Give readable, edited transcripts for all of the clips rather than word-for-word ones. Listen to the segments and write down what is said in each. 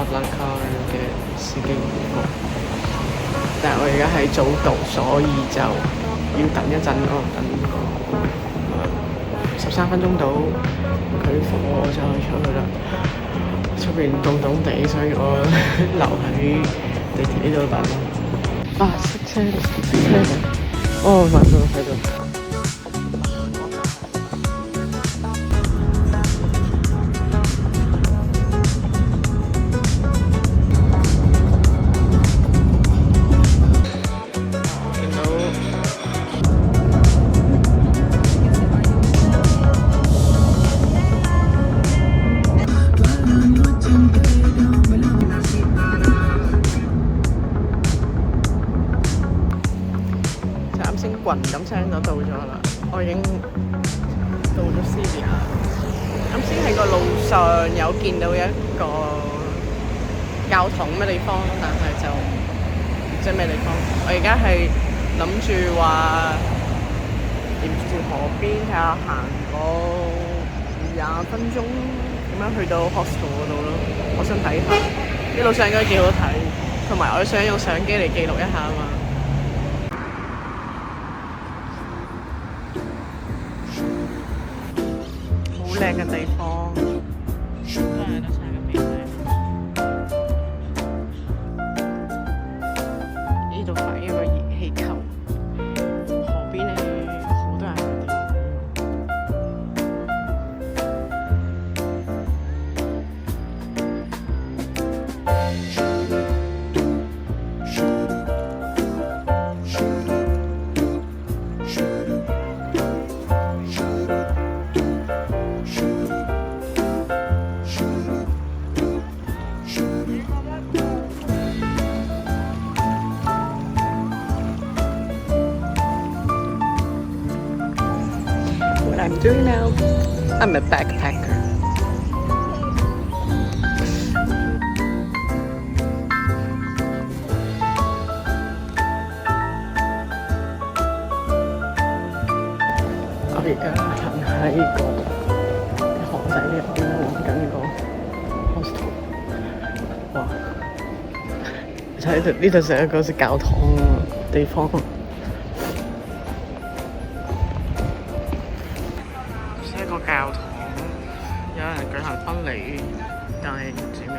BlaBlaCar 嘅司機回覆，但係我而家喺早讀，所以就要等一陣咯，等13分鐘到，佢覆我就出去啦。出邊凍凍地，所以我留喺地鐵呢度等。啊，塞車嘅，哦，揾到喺度。暈咁聲就到咗啦，我已經到咗 Celia。啱先喺個路上有見到一個教堂咩地方，但係就唔知咩地方。我而家係諗住話沿住河邊睇下行個20分鐘咁樣去到 hostel 嗰度咯。我想睇下呢路上應該幾好睇，同埋我想用相機嚟記錄一下啊嘛。靚嘅地方，真係得晒咁靚。呢度擺一個熱氣球，河邊咧好多人去釣。I'm doing now. I'm a backpacker. 我而家行喺個河仔入邊揾緊個 hostel。哇！睇呢度成一個似教堂嘅地方。個教堂有人舉行婚禮，但係唔知咩。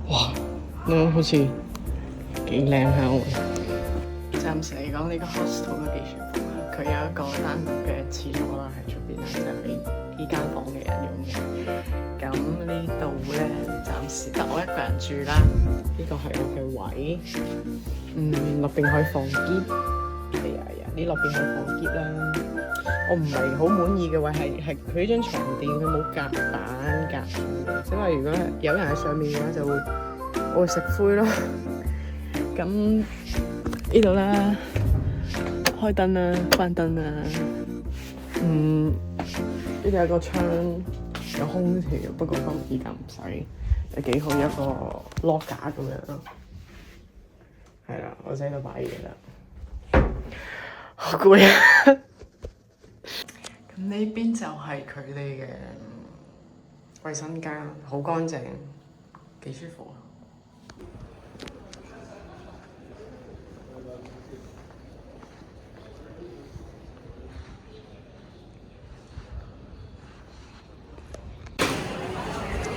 哇！都好似幾靚下喎。暫時嚟講，呢個 hostel 都幾舒服。佢有一個單獨嘅廁所啦，喺出邊就係俾呢間房嘅人用嘅。咁呢度咧，暫時得我一個人住啦。呢個係我嘅位，落邊可以放篋。呢落邊可以放篋啦。我唔係好滿意嘅位係佢呢張床墊佢冇夾板夾，即係話如果有人喺上面嘅話就會我會食灰咯。咁呢度啦，開燈啦，關燈啦。呢度有個窗，有空調，不過依家唔使，就幾好一個 lock 架咁樣咯。係啦，我喺度擺嘢啦，好攰啊！呢邊就係佢哋嘅衛生間，好乾淨，幾舒服啊！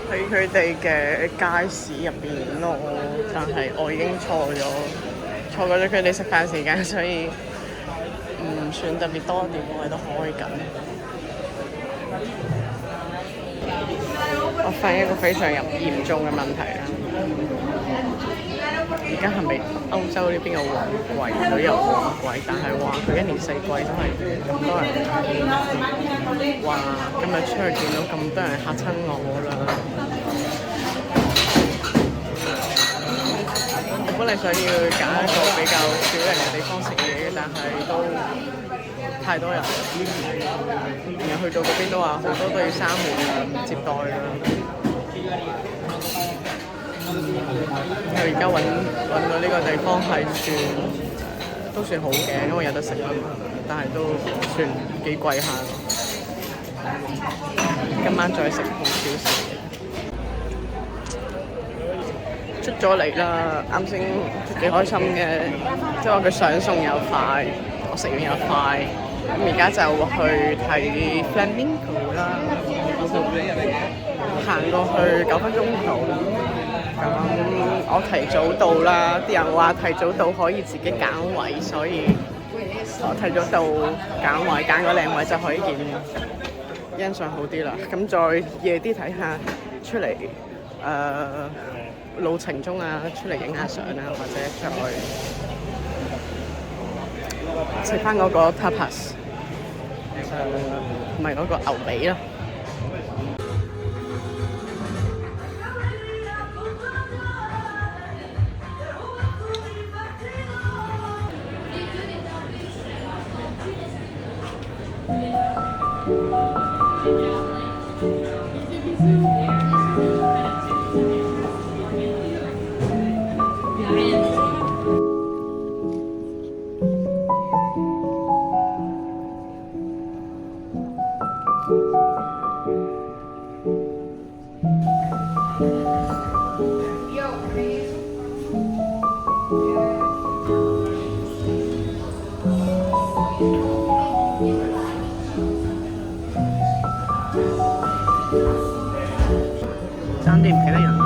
喺佢哋嘅街市入邊咯，但係我已經錯過咗佢哋食飯時間，所以唔算特別多店我喺度開緊。我發現一個非常嚴重嘅問題啦，而家係咪歐洲呢邊嘅旺季，旅遊旺季？但係話佢一年四季都係咁多人，話今日出去見到咁多人嚇親我啦。我本嚟想要揀一個比較少人嘅地方食嘢，但係都太多人，然後去到嗰邊都話好多都要閂門接待啦。我而家揾到呢個地方係都算好嘅，因為有得食啊嘛，但係都算幾貴下咯。今晚再食好少少。出咗嚟啦，啱先幾開心嘅，即係話佢上餸又快，我食完又快，咁而家就去睇 Flamingo 啦，行過去9分鐘度，咁我提早到啦，啲人話提早到可以自己揀位，所以我提早到揀位，揀個靚位就可以欣賞好啲啦。咁再夜啲睇下出嚟路程中啊，出嚟影下相啊，或者再食翻嗰個 tapas， 唔係嗰個牛髀啦。爭啲唔記得人添，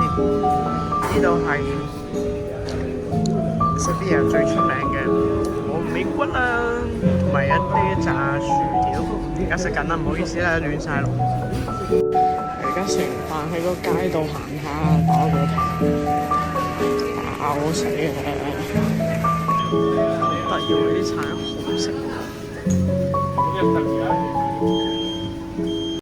呢度係Sevilla最出名嘅黃尾骨啦，同埋一啲炸薯條。而家食緊啦，唔好意思啦，亂晒龍。而家食完飯喺個街度行下，打個頭，飽死啦！得意喎，啲橙好食。